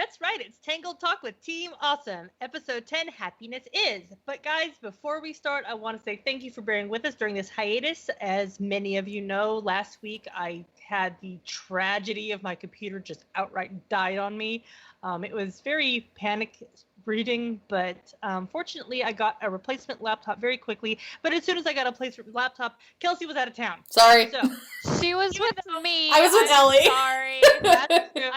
That's right, it's Tangled Talk with Team Awesome, Episode 10, Happiness Is. But guys, before we start, I want to say thank you for bearing with us during this hiatus. As many of you know, last week I had the tragedy of my computer just outright died on me. It was very panic-breeding, but fortunately I got a replacement laptop very quickly. But as soon as I got a replacement laptop, Kelsey was out of town. Sorry. So she was with me. I was with Ellie. Sorry.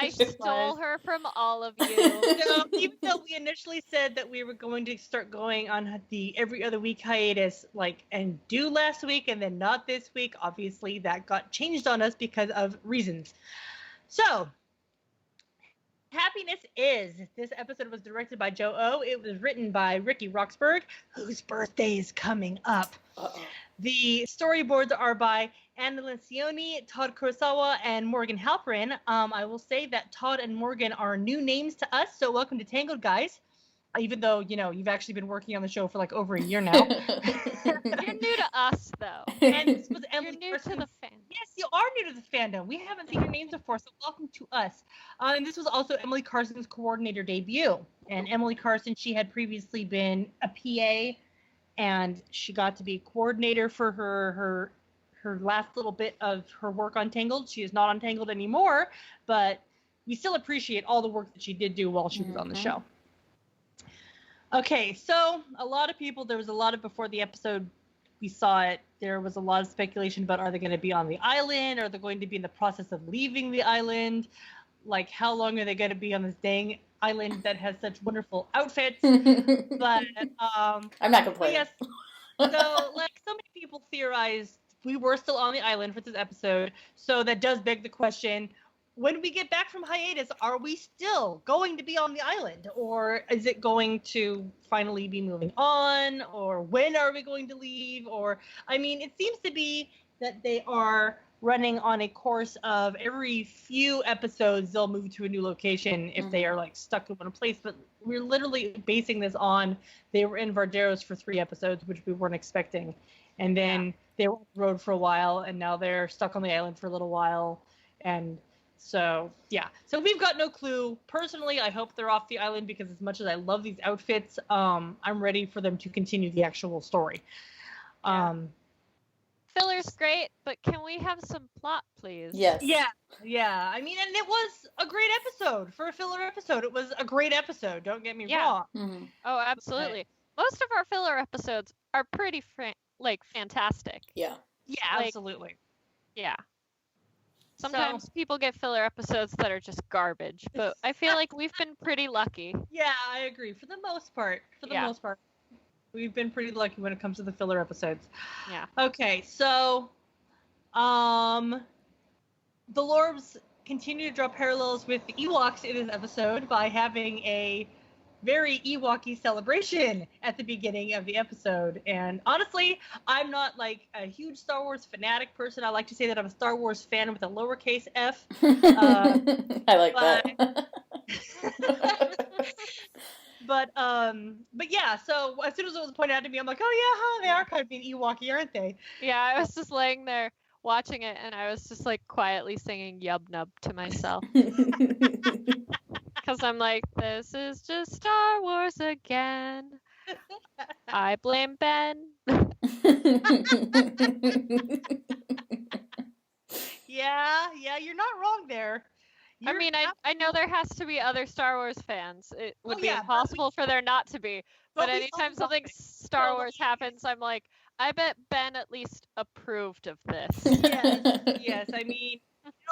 I stole her from all of you. So even though we initially said that we were going to start going on the every other week hiatus, and do last week and then not this week, obviously that got changed on us because of reasons. So, Happiness Is. This episode was directed by Joe O. It was written by Ricky Roxburgh, whose birthday is coming up. Uh-oh. The storyboards are by Anna Lencioni, Todd Kurosawa, and Morgan Halperin. I will say that Todd and Morgan are new names to us, so welcome to Tangled, guys. Even though, you've actually been working on the show for over a year now. You're new to us, though. And this was Emily You're new Carson's... to the fandom. Yes, you are new to the fandom. We haven't seen your names before, so welcome to us. And this was also Emily Carson's coordinator debut. And Emily Carson, she had previously been a PA, and she got to be coordinator for her last little bit of her work on Tangled. She is not on Tangled anymore, but we still appreciate all the work that she did do while she was on the show. Okay, so there was a lot of before the episode we saw it, there was a lot of speculation about are they going to be on the island? Are they going to be in the process of leaving the island? How long are they going to be on this dang island that has such wonderful outfits? But I'm not complaining. Yes, so so many people theorized we were still on the island for this episode, so that does beg the question, when we get back from hiatus, are we still going to be on the island? Or is it going to finally be moving on? Or when are we going to leave? It seems to be that they are running on a course of every few episodes, they'll move to a new location if they are stuck in one place. But we're literally basing this on they were in Varderos for 3 episodes, which we weren't expecting. And then they were on the road for a while, and now they're stuck on the island for a little while. And so, yeah. So we've got no clue. Personally, I hope they're off the island because as much as I love these outfits, I'm ready for them to continue the actual story. Filler's great, but can we have some plot, please? Yes. Yeah. And it was a great episode. For a filler episode, it was a great episode. Don't get me wrong. Mm-hmm. Oh, absolutely. Most of our filler episodes are pretty, fantastic. Yeah. Yeah, absolutely. Yeah. Sometimes people get filler episodes that are just garbage, but I feel like we've been pretty lucky. Yeah, I agree. For the most part. We've been pretty lucky when it comes to the filler episodes. Yeah. Okay, so the Lorbs continue to draw parallels with the Ewoks in this episode by having a very Ewok-y celebration at the beginning of the episode. And honestly, I'm not a huge Star Wars fanatic person. I like to say that I'm a Star Wars fan with a lowercase f. I like that. But yeah, so as soon as it was pointed out to me, I'm like, oh yeah, they are kind of being Ewok-y, aren't they? Yeah, I was just laying there watching it, and I was just quietly singing Yub Nub to myself. Because I'm like, this is just Star Wars again. I blame Ben. Yeah, you're not wrong there. I know there has to be other Star Wars fans. It would be impossible for there not to be. But anytime something Star Wars happens, I'm like, I bet Ben at least approved of this. Yes.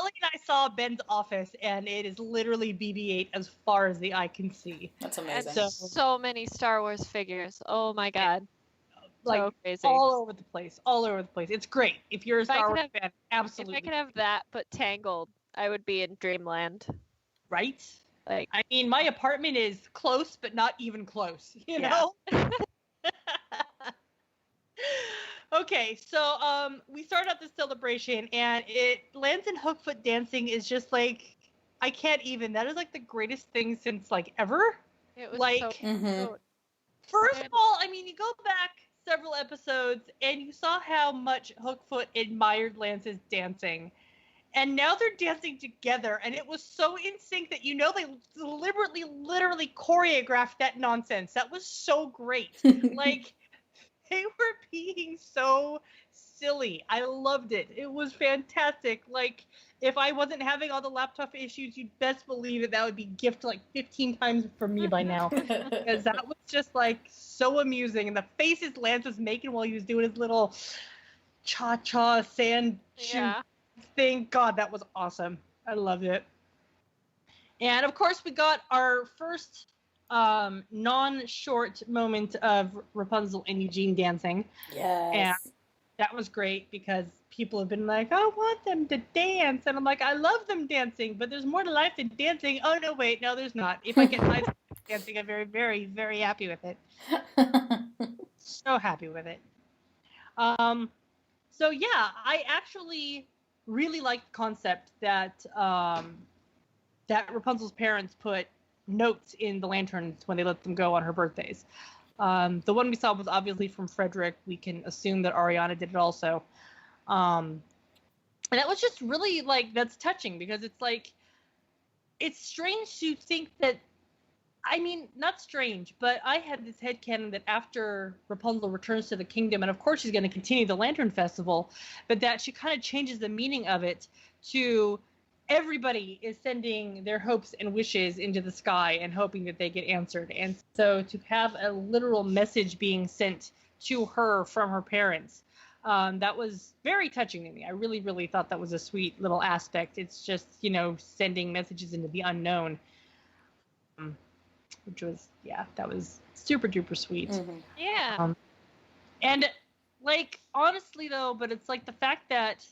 Ellie and I saw Ben's office, and it is literally BB-8 as far as the eye can see. That's amazing. And so many Star Wars figures. Oh my god. So crazy. All over the place. It's great. If you're a Star Wars fan, absolutely. If I could have that, but Tangled, I would be in Dreamland. Right? My apartment is close, but not even close, you know? Okay, so we start out this celebration, and it lands in Hookfoot dancing is just I can't even. That is the greatest thing since ever. It was First of all, you go back several episodes, and you saw how much Hookfoot admired Lance's dancing. And now they're dancing together, and it was so in sync that they deliberately, literally choreographed that nonsense. That was so great. Like, they were being so silly. I loved it. It was fantastic. Like, if I wasn't having all the laptop issues, you'd best believe that would be gift like 15 times for me by now. Because that was just like so amusing. And the faces Lance was making while he was doing his little cha-cha sand shoe thing. God, that was awesome. I loved it. And of course, we got our first non-short moment of Rapunzel and Eugene dancing. Yes. And that was great because people have been like, I want them to dance. And I'm like, I love them dancing, but there's more to life than dancing. Oh, no, wait. No, there's not. If I get my dancing, I'm very, very, very happy with it. So happy with it. So, yeah, I actually really like the concept that that Rapunzel's parents put notes in the lanterns when they let them go on her birthdays. The one we saw was obviously from Frederick. We can assume that Arianna did it also. And that was just really, like, that's touching because it's like, it's strange to think that, I mean, not strange, but I had this headcanon that after Rapunzel returns to the kingdom, and of course she's going to continue the Lantern Festival, but that she kind of changes the meaning of it to everybody is sending their hopes and wishes into the sky and hoping that they get answered. And so to have a literal message being sent to her from her parents, that was very touching to me. I really, really thought that was a sweet little aspect. It's just, sending messages into the unknown. Which was, that was super duper sweet. Mm-hmm. Yeah. And, like, honestly, though, but it's like the fact that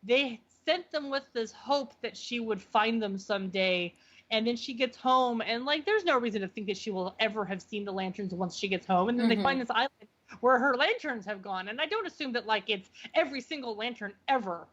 they sent them with this hope that she would find them someday, and then she gets home, and, like, there's no reason to think that she will ever have seen the lanterns once she gets home, and then they find this island where her lanterns have gone, and I don't assume that, like, it's every single lantern ever.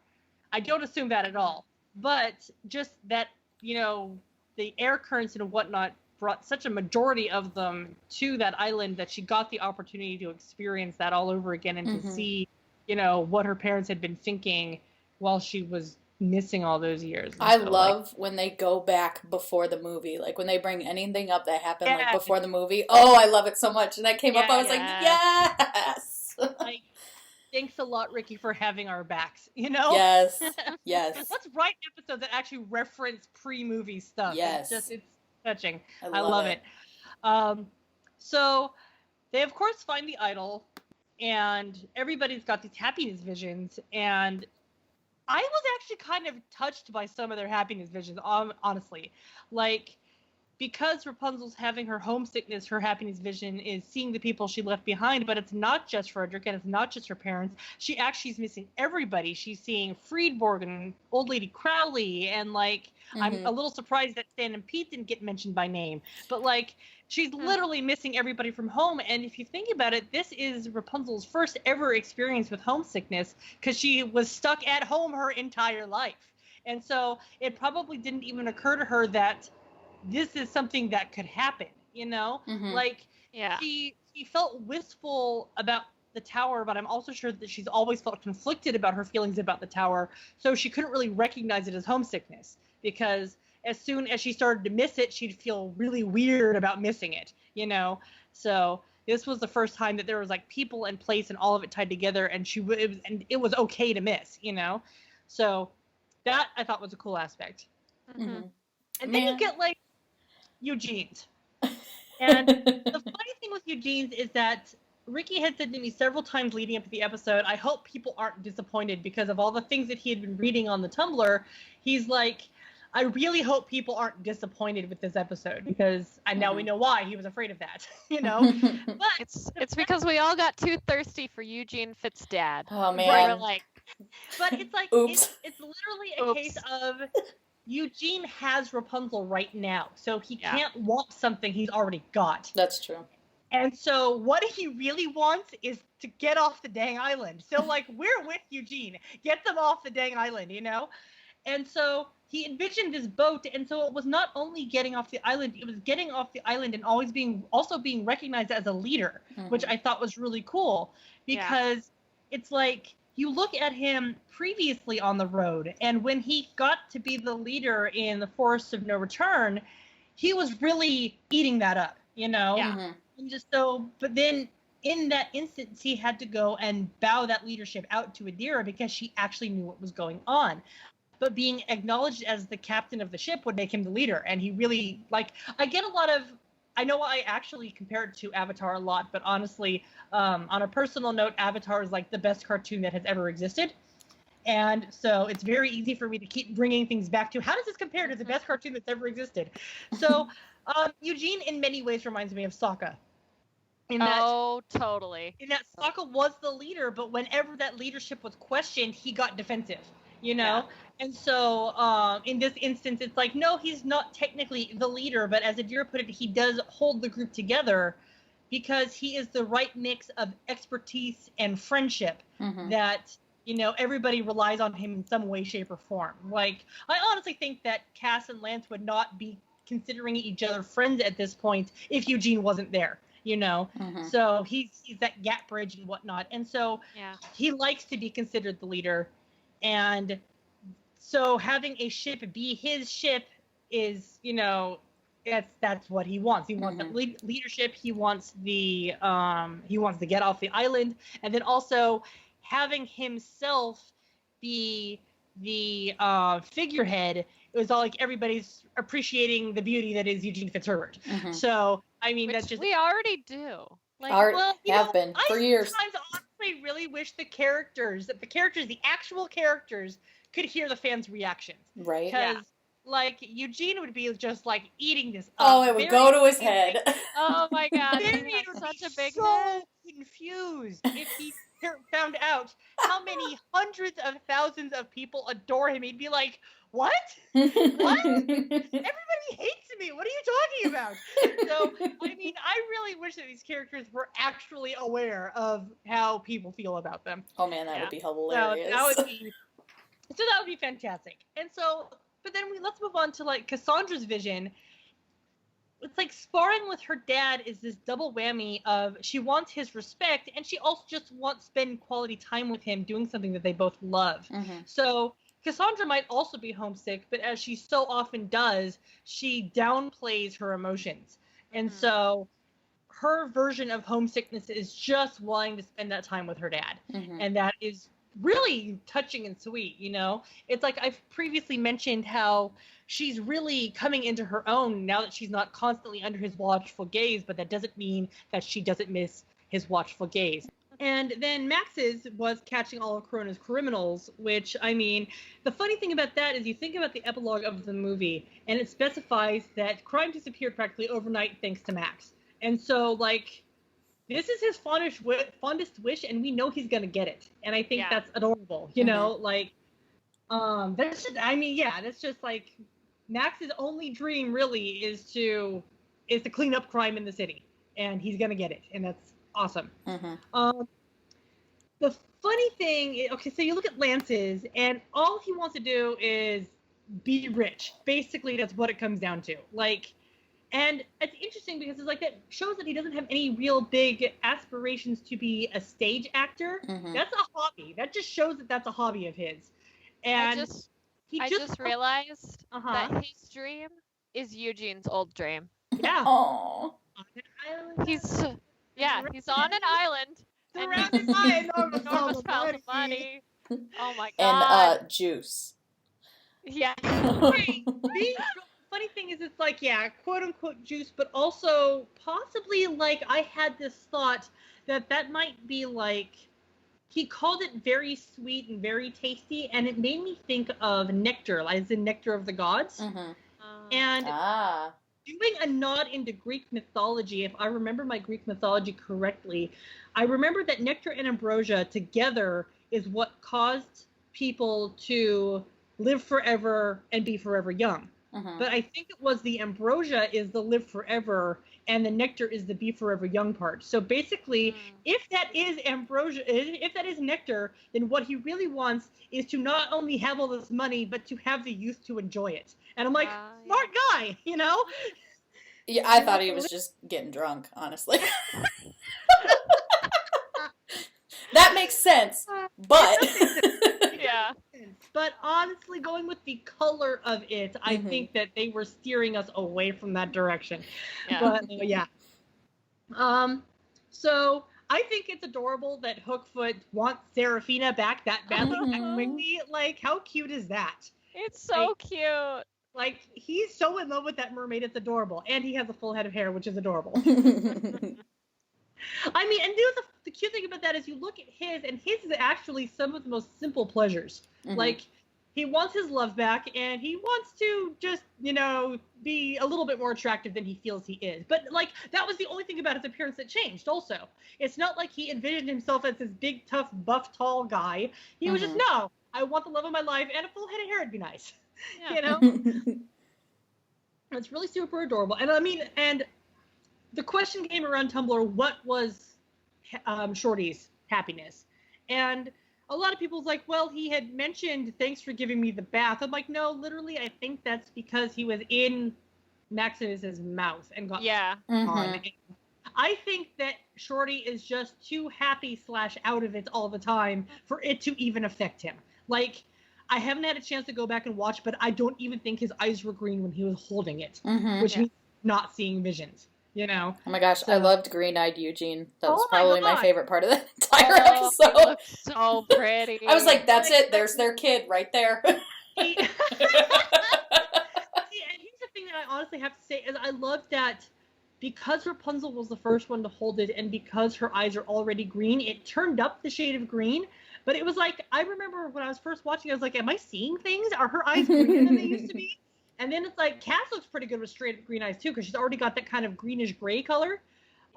I don't assume that at all. But just that, the air currents and whatnot brought such a majority of them to that island that she got the opportunity to experience that all over again and to see, what her parents had been thinking while she was missing all those years. I love when they go back before the movie, like when they bring anything up that happened like before the movie. Oh, I love it so much. And that came up, I was like, yes! Like, thanks a lot, Ricky, for having our backs, Yes, yes. Let's write episodes that actually reference pre-movie stuff. Yes. It's touching. I love it. So they, of course, find the idol, and everybody's got these happiness visions, and I was actually kind of touched by some of their happiness visions, honestly. Like, because Rapunzel's having her homesickness, her happiness vision is seeing the people she left behind, but it's not just Frederick and it's not just her parents. She actually is missing everybody. She's seeing Friedborg and Old Lady Crowley, and, like, I'm a little surprised that Stan and Pete didn't get mentioned by name. But, like, she's literally missing everybody from home, and if you think about it, this is Rapunzel's first ever experience with homesickness because she was stuck at home her entire life. And so it probably didn't even occur to her that this is something that could happen, Like, she felt wistful about the tower, but I'm also sure that she's always felt conflicted about her feelings about the tower, so she couldn't really recognize it as homesickness, because as soon as she started to miss it, she'd feel really weird about missing it, So this was the first time that there was, like, people and place and all of it tied together, and it was okay to miss, So that I thought was a cool aspect. And then you get, like, Eugene's. And the funny thing with Eugene's is that Ricky had said to me several times leading up to the episode, I hope people aren't disappointed because of all the things that he had been reading on the Tumblr. He's like, I really hope people aren't disappointed with this episode because now we know why he was afraid of that, But it's because we all got too thirsty for Eugene Fitz's dad. Oh, man. Right? Like, but it's like, it's literally a case of Eugene has Rapunzel right now, so he can't want something he's already got. That's true. And so what he really wants is to get off the dang island. So, like, we're with Eugene. Get them off the dang island, And so he envisioned this boat, and so it was not only getting off the island, it was getting off the island and also being recognized as a leader, which I thought was really cool because it's like you look at him previously on the road, and when he got to be the leader in the Forest of No Return, he was really eating that up, you know? Yeah. And just so, but then in that instance, he had to go and bow that leadership out to Adira because she actually knew what was going on. But being acknowledged as the captain of the ship would make him the leader. And he really, like, I get a lot of, I know I actually compare it to Avatar a lot, but honestly, on a personal note, Avatar is like the best cartoon that has ever existed. And so it's very easy for me to keep bringing things back to, how does this compare to the best cartoon that's ever existed? So Eugene in many ways reminds me of Sokka. Totally. In that Sokka was the leader, but whenever that leadership was questioned, he got defensive, you know? Yeah. And so in this instance, it's like, no, he's not technically the leader, but as Adira put it, he does hold the group together because he is the right mix of expertise and friendship that, you know, everybody relies on him in some way, shape, or form. Like, I honestly think that Cass and Lance would not be considering each other friends at this point if Eugene wasn't there. You know, so he's that gap bridge and whatnot. And so he likes to be considered the leader. And so having a ship be his ship is, you know, that's what he wants. He wants the leadership. He wants he wants to get off the island. And then also having himself be the figurehead, it was all like everybody's appreciating the beauty that is Eugene Fitzherbert. So I mean, which that's just we already do. Like, have been for years. I sometimes honestly really wish the actual characters, could hear the fans' reactions. Right. Because like Eugene would be just like eating this up. Oh, it would go to his head. Oh my god, Varian would such be a big so head. confused if he found out how many hundreds of thousands of people adore him. He'd be like, what? What? Everybody hates me. What are you talking about? So, I mean, I really wish that these characters were actually aware of how people feel about them. Oh man, that would be hilarious. So that would be fantastic. And so, but then let's move on to like Cassandra's vision. It's like sparring with her dad is this double whammy of she wants his respect and she also just wants to spend quality time with him doing something that they both love. So Cassandra might also be homesick, but as she so often does, she downplays her emotions. And so her version of homesickness is just wanting to spend that time with her dad. And that is really touching and sweet, you know? It's like I've previously mentioned how she's really coming into her own now that she's not constantly under his watchful gaze, but that doesn't mean that she doesn't miss his watchful gaze. And then Max's was catching all of Corona's criminals, which, I mean, the funny thing about that is you think about the epilogue of the movie, and it specifies that crime disappeared practically overnight thanks to Max. And so, like, this is his fondest wish, and we know he's going to get it. And I think that's adorable, you know? Like, that's just, I mean, that's just, like, Max's only dream really is to clean up crime in the city. And he's going to get it, and that's awesome. The funny thing, okay, so you look at Lance's, and all he wants to do is be rich. Basically, that's what it comes down to. Like, and it's interesting because it's like that shows that he doesn't have any real big aspirations to be a stage actor. That's a hobby. That just shows that that's a hobby of his. And I just realized that his dream is Eugene's old dream. Yeah. Aww. He's on an island. Surrounded by enormous piles of money. Oh my god. And juice. Yeah. The funny thing is, it's like, quote unquote juice, but also possibly like I had this thought that might be like, he called it very sweet and very tasty, and it made me think of nectar, as in nectar of the gods. And doing a nod into Greek mythology, if I remember my Greek mythology correctly, I remember that nectar and ambrosia together is what caused people to live forever and be forever young. But I think it was the ambrosia is the live forever and the nectar is the be forever young part. So basically, if that is ambrosia, if that is nectar, then what he really wants is to not only have all this money, but to have the youth to enjoy it. And I'm like, smart guy, you know? Yeah, I thought he was just getting drunk, honestly. That makes sense, but... Yeah. But honestly, going with the color of it, I think that they were steering us away from that direction. Yeah. But, yeah. So... I think it's adorable that Hookfoot wants Seraphina back that badly that quickly. Like, how cute is that? It's so cute. Like, he's so in love with that mermaid, it's adorable. And he has a full head of hair, which is adorable. I mean, and the cute thing about that is you look at his, and his is actually some of the most simple pleasures. Like, he wants his love back, and he wants to just, be a little bit more attractive than he feels he is. But, like, that was the only thing about his appearance that changed, also. It's not like he envisioned himself as this big, tough, buff, tall guy. He was just, no, I want the love of my life, and a full head of hair would be nice. Yeah. It's really super adorable. And, I mean, and the question came around Tumblr, what was Shorty's happiness? And... a lot of people's like, well, he had mentioned, thanks for giving me the bath. I'm like, no, literally, I think that's because he was in Maximus's mouth and got on. I think that Shorty is just too happy / out of it all the time for it to even affect him. Like, I haven't had a chance to go back and watch, but I don't even think his eyes were green when he was holding it, which means not seeing visions. Oh my gosh, I loved Green-Eyed Eugene. That was probably my favorite part of the entire episode. It looked so pretty. I was like, that's it. There's their kid right there. See, and here's the thing that I honestly have to say is I love that because Rapunzel was the first one to hold it and because her eyes are already green, it turned up the shade of green. But it was like, I remember when I was first watching, I was like, am I seeing things? Are her eyes greener than they used to be? And then it's like, Cass looks pretty good with straight up green eyes, too, because she's already got that kind of greenish-gray color.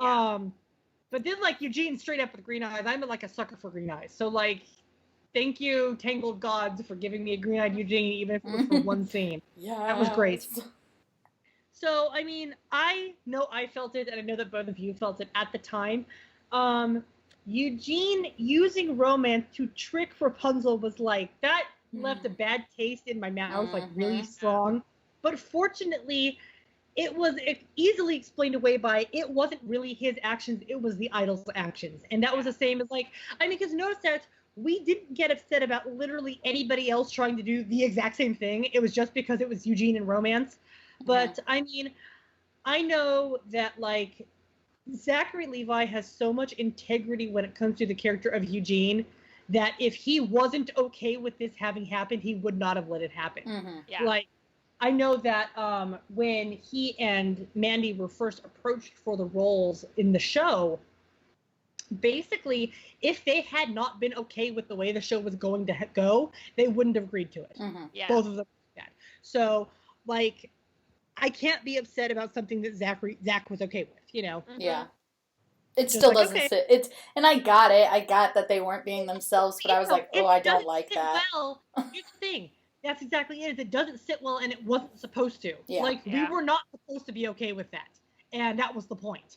Yeah. But then, like, Eugene straight up with green eyes. I'm, like, a sucker for green eyes. So, like, thank you, Tangled Gods, for giving me a green-eyed Eugene, even if it was for one scene. Yeah. That was great. So, I mean, I know I felt it, and I know that both of you felt it at the time. Eugene using romance to trick Rapunzel was, like, that... left a bad taste in my mouth, like really strong. But fortunately, it was easily explained away by it wasn't really his actions, it was the idol's actions. And that was the same as like, I mean, because notice that we didn't get upset about literally anybody else trying to do the exact same thing. It was just because it was Eugene and romance. But I mean, I know that like Zachary Levi has so much integrity when it comes to the character of Eugene that if he wasn't okay with this having happened, he would not have let it happen. Yeah. Like, I know that when he and Mandy were first approached for the roles in the show, basically, if they had not been okay with the way the show was going to go, they wouldn't have agreed to it. Yeah. Both of them did. So, like, I can't be upset about something that Zach was okay with, Yeah. It still like, doesn't sit. It's and I got it. I got that they weren't being themselves, but I was like, I don't like that. Well, here's the thing. That's exactly it. It doesn't sit well, and it wasn't supposed to. Yeah. Like we were not supposed to be okay with that, and that was the point.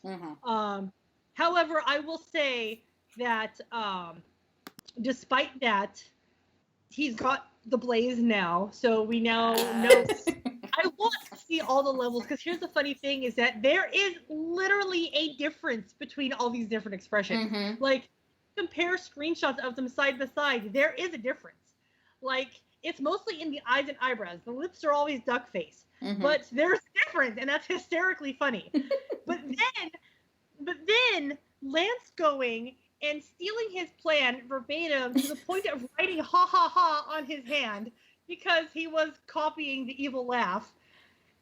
However, I will say that despite that, he's got the blaze now, so we now know. I want to see all the levels, because here's the funny thing is that there is literally a difference between all these different expressions. Like, compare screenshots of them side by side. There is a difference. Like, it's mostly in the eyes and eyebrows. The lips are always duck face. But there's a difference, and that's hysterically funny. But then, Lance going and stealing his plan verbatim to the point of writing ha ha ha on his hand, because he was copying the evil laugh,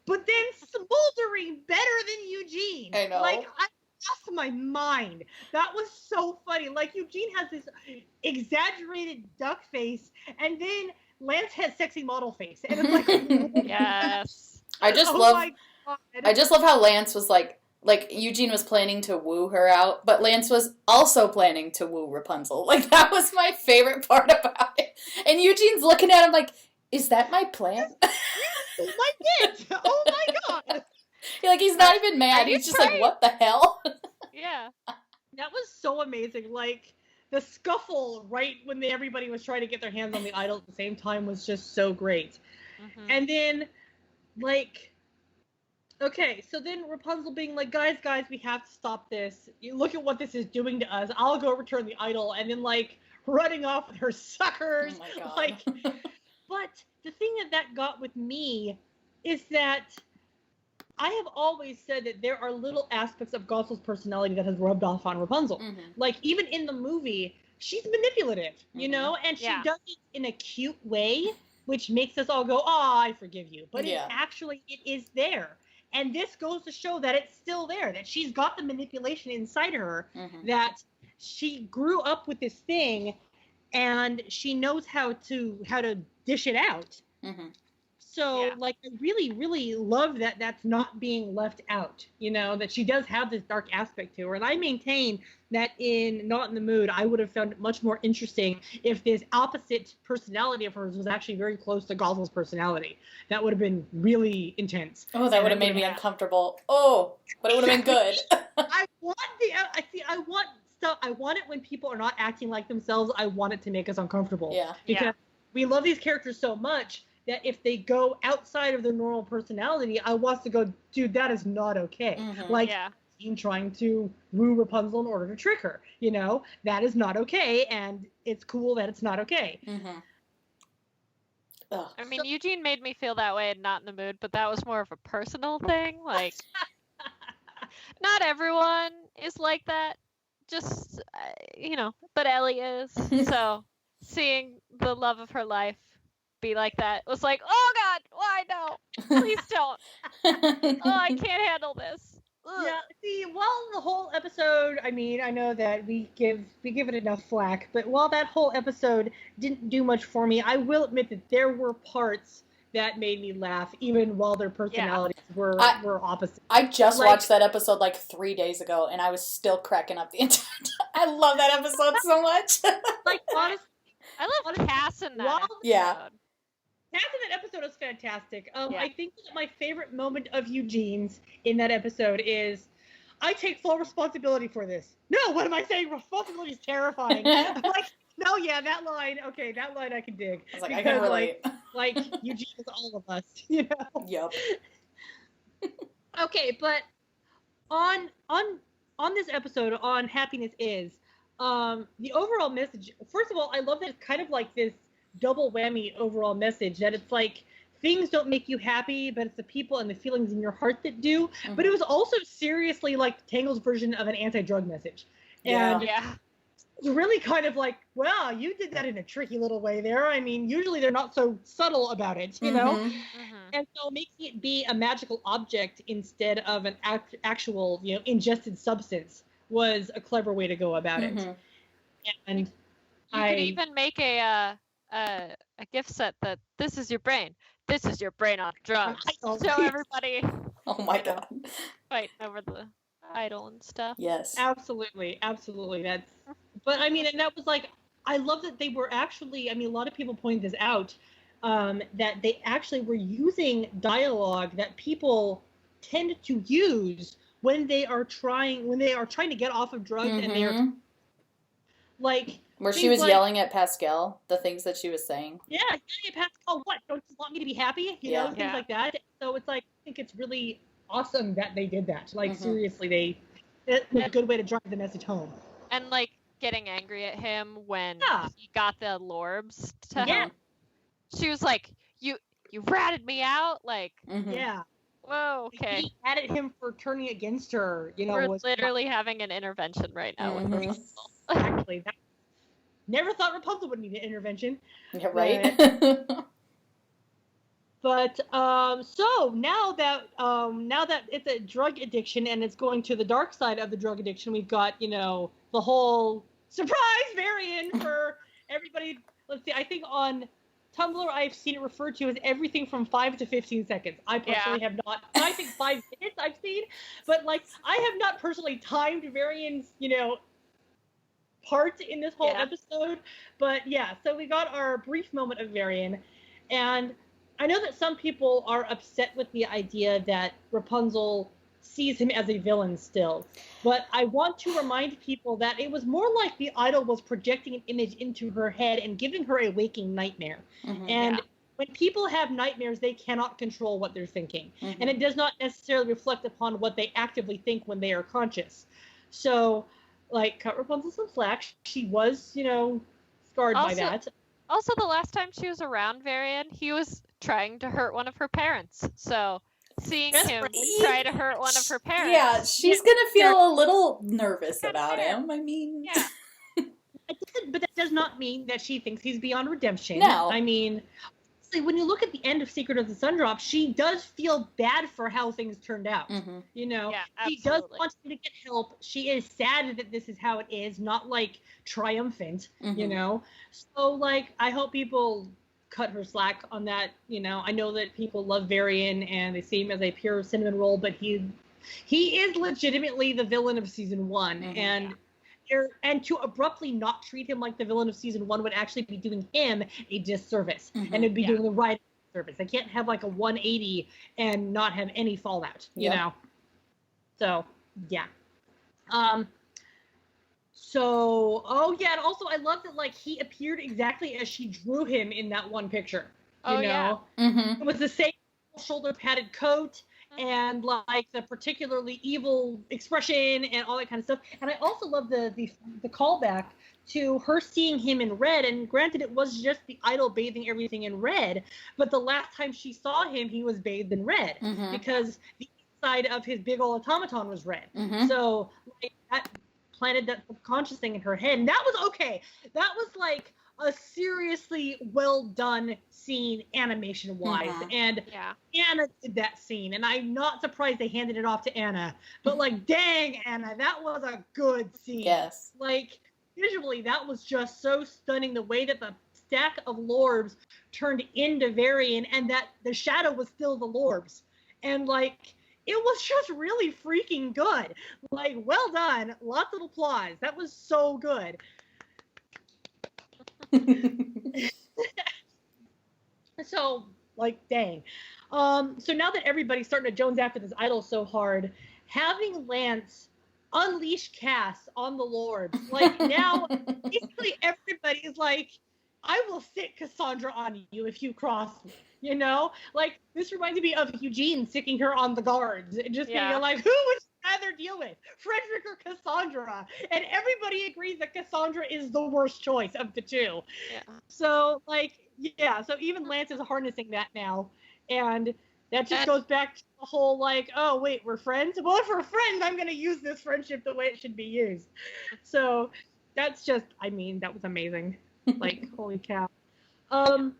but then smoldering better than Eugene. I know. Like, I lost my mind. That was so funny. Like, Eugene has this exaggerated duck face, and then Lance has sexy model face. And it's like, yes. I just love how Lance was like Eugene was planning to woo her out, but Lance was also planning to woo Rapunzel. Like, that was my favorite part about it. And Eugene's looking at him like, is that my plan? Oh my god! Like, he's not even mad. He's just like, what the hell? Yeah. That was so amazing. Like, the scuffle right when everybody was trying to get their hands on the idol at the same time was just so great. And then, like, Okay, so then Rapunzel being like, guys, we have to stop this. You look at what this is doing to us. I'll go return the idol. And then, like, running off with her suckers. Oh, my God. Like, but the thing that got with me is that I have always said that there are little aspects of Gossel's personality that has rubbed off on Rapunzel. Mm-hmm. Like, even in the movie, she's manipulative, you know? And she does it in a cute way, which makes us all go, oh, I forgive you. But it is there. And this goes to show that it's still there, that she's got the manipulation inside her, that she grew up with this thing, and she knows how to dish it out. Mm-hmm. So, like, I really, really love that that's not being left out, you know, that she does have this dark aspect to her. And I maintain that in Not in the Mood, I would have found it much more interesting if this opposite personality of hers was actually very close to Gossel's personality. That would have been really intense. Oh, that would have made me uncomfortable. Oh, but it would have been good. I want it when people are not acting like themselves. I want it to make us uncomfortable. Yeah. Because we love these characters so much that if they go outside of their normal personality, I want to go, dude, that is not okay. Mm-hmm. Like, trying to woo Rapunzel in order to trick her, you know? That is not okay, and it's cool that it's not okay. Mm-hmm. I mean, Eugene made me feel that way and Not in the Mood, but that was more of a personal thing. Like, not everyone is like that. Just, you know, but Ellie is. So, seeing the love of her life be like that was like, oh God, why no? Please don't. Oh, I can't handle this. Ugh. Yeah, see, while the whole episode, I mean, I know that we give it enough flack, but while that whole episode didn't do much for me, I will admit that there were parts that made me laugh, even while their personalities were opposite. I just watched that episode like 3 days ago, and I was still cracking up the entire time. I love that episode so much. Like, honestly, I love Cass in that episode. Yeah. Cass in that episode was fantastic. I think that my favorite moment of Eugene's in that episode is, I take full responsibility for this. No, what am I saying? Responsibility is terrifying. I'm like, no, that line I can dig. I was like, because, I can relate. Like Eugene is all of us, you know? Yep. Okay, but on this episode, on Happiness Is, the overall message, first of all, I love that it's kind of like this double whammy overall message, that it's like, things don't make you happy, but it's the people and the feelings in your heart that do. Mm-hmm. But it was also seriously like Tangled's version of an anti-drug message. And it's really kind of like, wow, you did that in a tricky little way there. I mean, usually they're not so subtle about it, you know? Mm-hmm. And so making it be a magical object instead of an actual, you know, ingested substance was a clever way to go about it. And you could even make a gift set that this is your brain. This is your brain on drugs. Show everybody. Oh my God. Fighting over the idol and stuff. Yes. Absolutely. But I mean, and that was like, I love that they were actually, I mean, a lot of people point this out, that they actually were using dialogue that people tend to use when they are trying to get off of drugs, and they are like, where she was yelling at Pascal, the things that she was saying. Yeah, hey, Pascal, what? Don't you want me to be happy? You know, things like that. So it's like, I think it's really awesome that they did that. Like, seriously, it's a good way to drive the message home. And, like, getting angry at him when he got the Lorbs to him. She was like, you ratted me out? Like, yeah. Whoa, okay. He mad at him for turning against her, you know. We're literally having an intervention right now with Rapunzel. Exactly. Never thought Rapunzel would need an intervention. Yeah, right? But so now that it's a drug addiction and it's going to the dark side of the drug addiction, we've got, you know, the whole surprise Varian for everybody. Let's see, I think on Tumblr I've seen it referred to as everything from 5 to 15 seconds. I personally have not. I think 5 minutes I've seen, but like I have not personally timed Varian's, you know, part in this whole episode. But yeah, so we got our brief moment of Varian, and I know that some people are upset with the idea that Rapunzel sees him as a villain still, but I want to remind people that it was more like the idol was projecting an image into her head and giving her a waking nightmare. And when people have nightmares, they cannot control what they're thinking. And it does not necessarily reflect upon what they actively think when they are conscious. So, like, cut Rapunzel some slack. She was, scarred by that. Also, the last time she was around Varian, he was trying to hurt one of her parents. So, seeing him try to hurt one of her parents. Yeah, she's gonna feel a little nervous about him. I mean... Yeah. But that does not mean that she thinks he's beyond redemption. No. I mean, when you look at the end of Secret of the Sundrop, she does feel bad for how things turned out. She does want him to get help. She is sad that this is how it is, not like triumphant, So, like, I hope people cut her slack on that. I know that people love Varian and they see him as a pure cinnamon roll, but he is legitimately the villain of season 1. And to abruptly not treat him like the villain of season 1 would actually be doing him a disservice. And it'd be doing the right service. I can't have like a 180 and not have any fallout, you know? So, yeah. And also I love that, like, he appeared exactly as she drew him in that one picture. You know? It was the same shoulder padded coat. And like the particularly evil expression and all that kind of stuff. And I also love the callback to her seeing him in red. And granted, it was just the idol bathing everything in red. But the last time she saw him, he was bathed in red because the inside of his big old automaton was red. So like, that planted that subconscious thing in her head. And that was okay. That was like a seriously well done scene animation wise. And Anna did that scene, and I'm not surprised they handed it off to Anna, but like, dang, Anna, that was a good scene. Yes. Like, visually, that was just so stunning, the way that the stack of Lorbs turned into Varian, and that the shadow was still the Lorbs. And like, it was just really freaking good. Like, well done. Lots of applause. That was so good. So, like, dang. So now that everybody's starting to Jones after this idol so hard, having Lance unleash Cass on the Lord, like, now basically everybody is like, I will sit Cassandra on you if you cross me, Like, this reminds me of Eugene sicking her on the guards and just being like, who would you rather deal with, Frederick or Cassandra? And everybody agrees that Cassandra is the worst choice of the two. So, like, so even Lance is harnessing that now, and that just goes back to the whole, like, oh, wait, we're friends? Well, if we're friends, I'm going to use this friendship the way it should be used. So that's just, I mean, that was amazing. Like, holy cow. And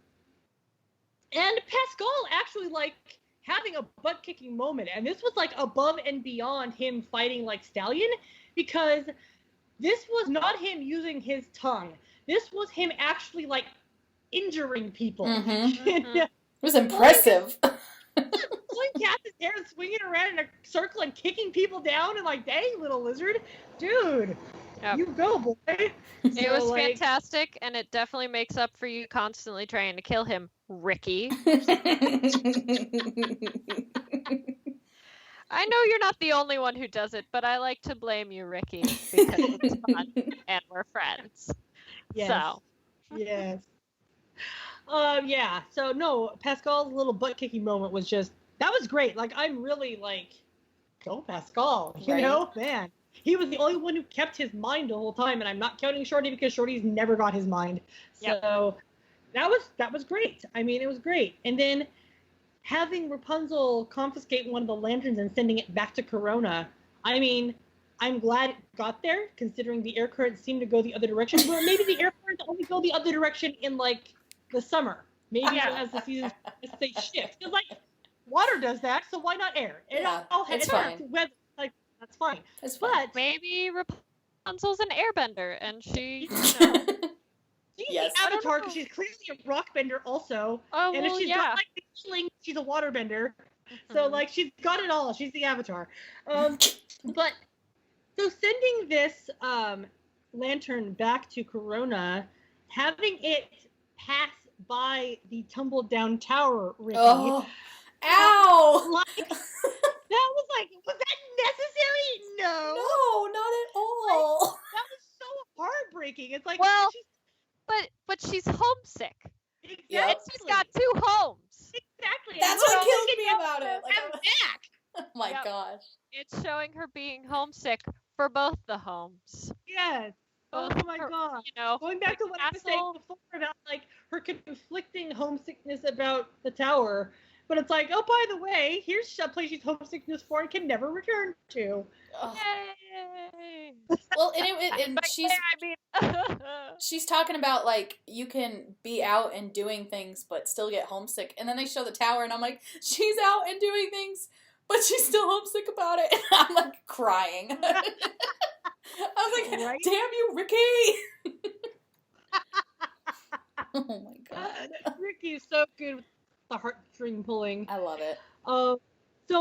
Pascal actually, like, having a butt-kicking moment, and this was, like, above and beyond him fighting, like, Stallion, because this was not him using his tongue. This was him actually, like, injuring people. It was impressive. Pulling Cass's hair and swinging around in a circle and kicking people down, and like, dang, little lizard. Dude, you go, boy. It was fantastic, and it definitely makes up for you constantly trying to kill him, Ricky. I know you're not the only one who does it, but I like to blame you, Ricky, because it's fun and we're friends. Yes. So. Yes. So no, Pascal's little butt-kicking moment was just, that was great. Like, I'm really like, go Pascal, you know? Man, he was the only one who kept his mind the whole time, and I'm not counting Shorty because Shorty's never got his mind. So that was great. I mean, it was great. And then having Rapunzel confiscate one of the lanterns and sending it back to Corona, I mean, I'm glad it got there, considering the air currents seem to go the other direction. Well, maybe the air currents only go the other direction in, like, the summer. Maybe as the seasons, as they shift. Because, like, water does that, so why not air? It's fine. Weather, like, that's fine. It's fine. But maybe Rapunzel's an airbender, and she, she's the Avatar, because she's clearly a rockbender also. Oh, and if she's got, like, the sling, she's a waterbender. So, like, she's got it all. She's the Avatar. But, so sending this lantern back to Corona, having it pass by the tumbled down tower, Ricky. Oh, ow! Like, that was like, was that necessary? No. No, not at all. Like, that was so heartbreaking. It's like, well, but she's homesick. Exactly. And she's got 2 two homes. Exactly. That's what killed me about it. Like, back. Oh my gosh. It's showing her being homesick for both the homes. Yes. Oh my god. You know, going back to what I was saying before about like her conflicting homesickness about the tower, but it's like, oh, by the way, here's a place she's homesickness for and can never return to. Yay! Well, and she's talking about like you can be out and doing things but still get homesick, and then they show the tower, and I'm like, she's out and doing things, but she's still homesick about it. I'm like crying. I was like, right? Damn you, Ricky! Oh my god. Ricky is so good with the heartstring pulling. I love it. So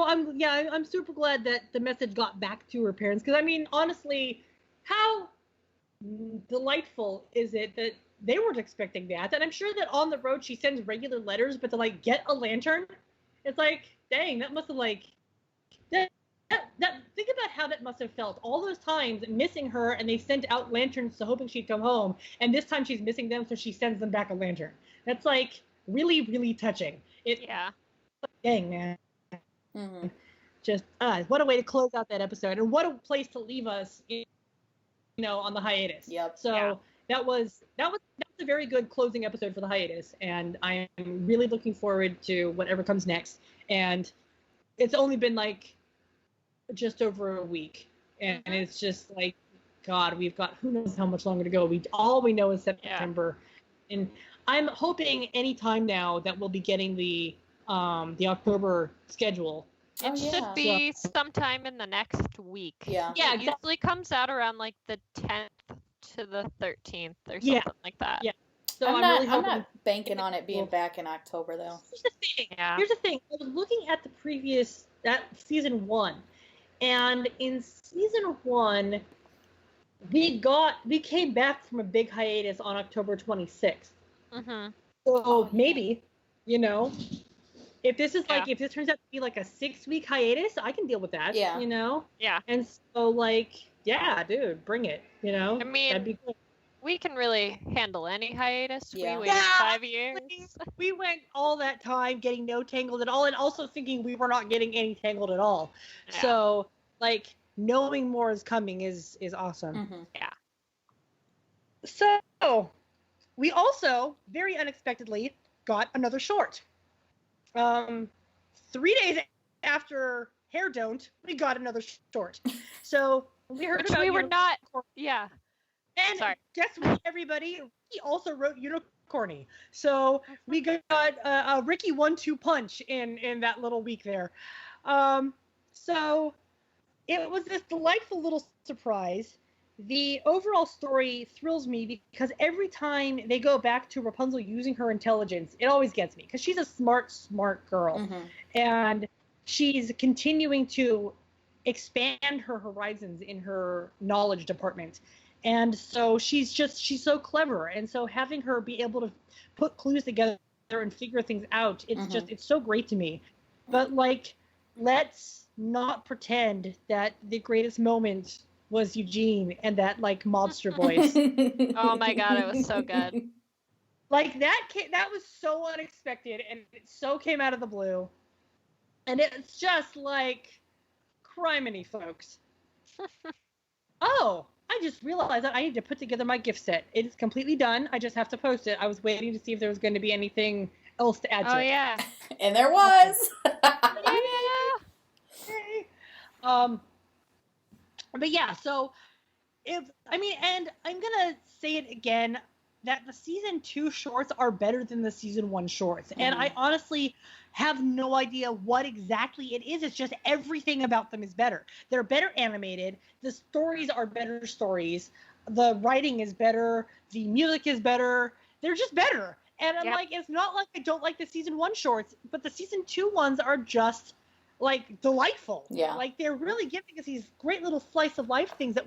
I'm super glad that the message got back to her parents, because I mean, honestly, how delightful is it that they weren't expecting that? And I'm sure that on the road she sends regular letters, but to like get a lantern, it's like, dang, that must have like think about how that must have felt. All those times missing her, and they sent out lanterns hoping she'd come home, and this time she's missing them, so she sends them back a lantern. That's like really, really touching. Dang, man. Mm-hmm. Just what a way to close out that episode, and what a place to leave us, on the hiatus. Yep. So that was a very good closing episode for the hiatus, and I am really looking forward to whatever comes next. And it's only been like just over a week, and it's just like, God, we've got who knows how much longer to go. All we know is September, and I'm hoping any time now that we'll be getting the October schedule. It should be sometime in the next week. Yeah. Yeah. It usually comes out around like the 10th to the 13th or something like that. Yeah. So I'm really not banking on it being back in October though. Here's the thing. I was looking at that season 1, and in season 1, we came back from a big hiatus on October 26th. Mm-hmm. So maybe, if this is if this turns out to be like a 6-week hiatus, I can deal with that. Yeah. Yeah. And so dude, bring it. I mean, that'd be cool. We can really handle any hiatus. Yeah. We waited 5 years. We went all that time getting no Tangled at all, and also thinking we were not getting any Tangled at all. Yeah. So knowing more is coming is awesome. Mm-hmm. Yeah. So we also very unexpectedly got another short. 3 days after Hair Don't, we got another short. So we heard about we were not. Yeah. And guess what, everybody? He also wrote Unicorny. So we got a Ricky 1-2 punch in that little week there. So it was this delightful little surprise. The overall story thrills me because every time they go back to Rapunzel using her intelligence, it always gets me, because she's a smart girl. Mm-hmm. And she's continuing to expand her horizons in her knowledge department. And so she's so clever. And so having her be able to put clues together and figure things out, it's so great to me. But let's not pretend that the greatest moment was Eugene and that mobster voice. Oh my god, it was so good. That was so unexpected, and it so came out of the blue. And it's just criminy, folks. Oh, I just realized that I need to put together my gift set. It is completely done. I just have to post it. I was waiting to see if there was going to be anything else to add to it. Oh yeah. And there was. Yeah. But yeah, so and I'm gonna say it again, that the season 2 shorts are better than the season 1 shorts. Mm-hmm. And I honestly have no idea what exactly it is. It's just everything about them is better. They're better animated. The stories are better stories. The writing is better. The music is better. They're just better. And I'm it's not like I don't like the season 1 shorts, but the season 2 ones are just delightful. Yeah. They're really giving us these great little slice of life things that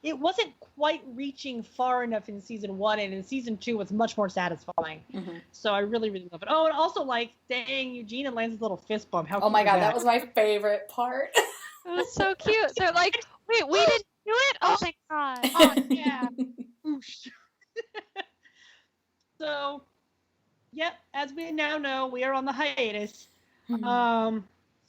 it wasn't quite reaching far enough in season 1, and in season 2 it's much more satisfying. Mm-hmm. So I really, really love it. Oh, and also dang, Eugene and Lance's little fist bump. How oh my god, that was my favorite part. It was so cute. They're wait, we didn't do it? Oh my god. Oh, yeah. So Yep, as we now know, we are on the hiatus.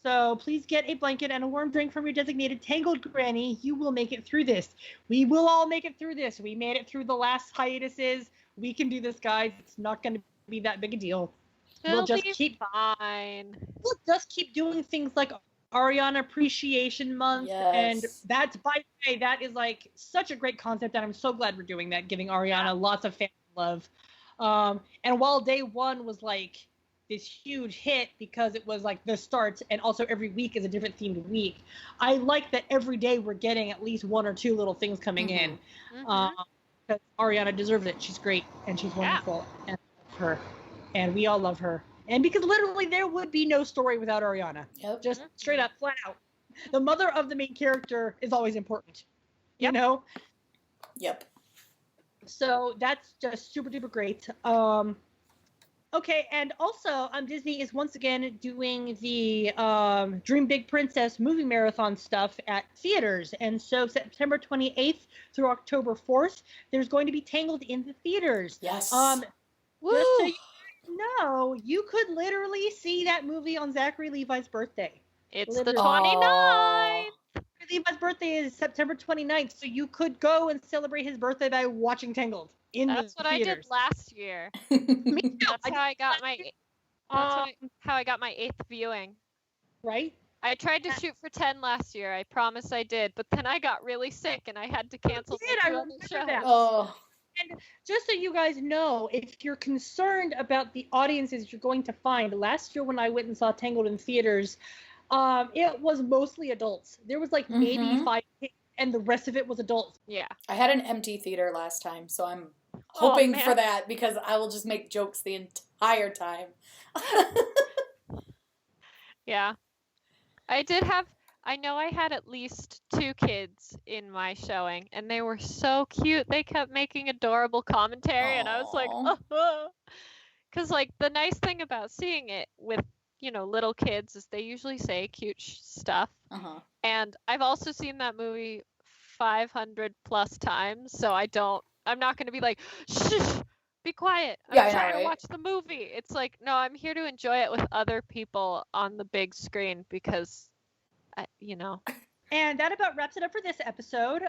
So please get a blanket and a warm drink from your designated Tangled granny. You will make it through this. We will all make it through this. We made it through the last hiatuses. We can do this, guys. It's not going to be that big a deal. We'll just keep fine. We'll just keep doing things like Arianna Appreciation Month, and that's, by the way, that is like such a great concept, and I'm so glad we're doing that, giving Arianna lots of fan love. And while day one was like this huge hit because it was like the start, and also every week is a different themed week, I like that every day we're getting at least one or two little things coming in. Because Arianna deserves it. She's great and she's wonderful, and I love her, and we all love her. And because literally there would be no story without Arianna. Just straight up, flat out. The mother of the main character is always important. You know? So that's just super duper great. Okay, and also Disney is once again doing the Dream Big Princess movie marathon stuff at theaters. And so September 28th through October 4th, there's going to be Tangled in the theaters. Just so you know, you could literally see that movie on Zachary Levi's birthday. It's the 29th. Levi's birthday is September 29th, so you could go and celebrate his birthday by watching Tangled in the theaters. That's what I did last year. That's how I got my. How I got my 8th viewing. Right. I tried to shoot for 10 last year. I promise I did, but then I got really sick and I had to cancel. I remember that. And just so you guys know, if you're concerned about the audiences you're going to find, last year when I went and saw Tangled in theaters, it was mostly adults. There was like maybe 5 kids, and the rest of it was adults. Yeah. I had an empty theater last time, so I'm hoping for that, because I will just make jokes the entire time. Yeah. I know I had at least 2 kids in my showing, and they were so cute. They kept making adorable commentary, and I was like, oh. Because, like, the nice thing about seeing it with, you know, little kids is they usually say cute stuff. And I've also seen that movie 500 plus times, so I'm not going to be like, shh, be quiet. I'm trying to watch the movie. It's like, no, I'm here to enjoy it with other people on the big screen, because you know. And that about wraps it up for this episode.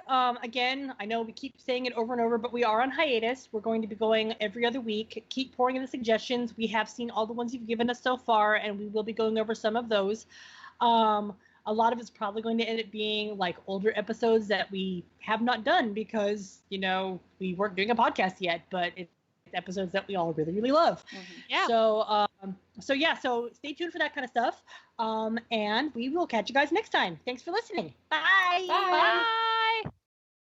Again, I know we keep saying it over and over, but we are on hiatus. We're going to be going every other week. Keep pouring in the suggestions. We have seen all the ones you've given us so far, and we will be going over some of those. A lot of it's probably going to end up being like older episodes that we have not done because, you know, we weren't doing a podcast yet, but it's episodes that we all really, really love. So stay tuned for that kind of stuff. And we will catch you guys next time. Thanks for listening. Bye. Bye.